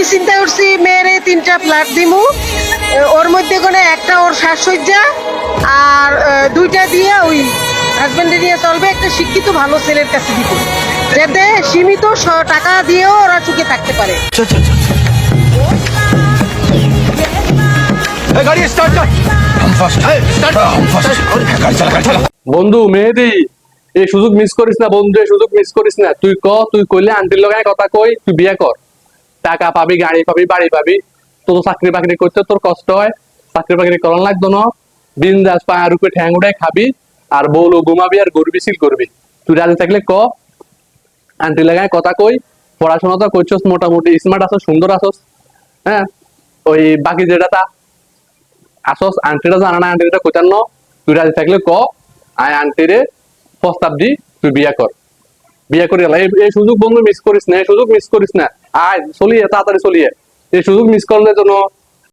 চিন্তা করছি মেয়েরে 3টা ফ্ল্যাট দিমু, ওর মধ্যে কোনো একটা ওর সাজসজ্জা আর 2টা দিয়ে ওই হাজবেন্ডে নিয়ে চলবে, একটা শিক্ষিত ভালো ছেলের কাছে দিব, যাতে সীমিত টাকা দিয়েও ওরা সুখে থাকতে পারে। বন্ধু মেহেদি, এই সুযোগ মিস করিস না বন্ধু, এই সুযোগ মিস করিস না। তুই কইলে আন্টির লগায় কথা কই, তুই বিয়ে কর, টাকা পাবি, গাড়ি পাবি, বাড়ি পাবি। তোর চাকরি বাকরি করতে তোর কষ্ট হয়, চাকরি বাকরি করার লাগতো না। বিন্দাস পায়ের উপরে ঠ্যাং উঠায় খাবি আর বউলো ঘুমাবি আর গরবি সিল করবি। তুই রাজি থাকলে ক, আন্টি লাগায় কথা কই। পড়াশোনা তো করছস, মোটামুটি স্মার্ট আসস, সুন্দর আসস। হ্যাঁ, ওই বাকি যেটা তা আসস, আন্টিটা জানা না, আন্টিটা কোথার ন। তুই রাজি থাকলে ক, আয় আন্টিরে প্রস্তাব দি, তুই বিয়া কর, বিয়া করে এলা। এই সুযোগ বন্ধু মিস করিস না, এই সুযোগ মিস করিস না। আয় চলিয়ে, তাড়াতাড়ি চলিয়ে। এই সুযোগ মিস করলে যেন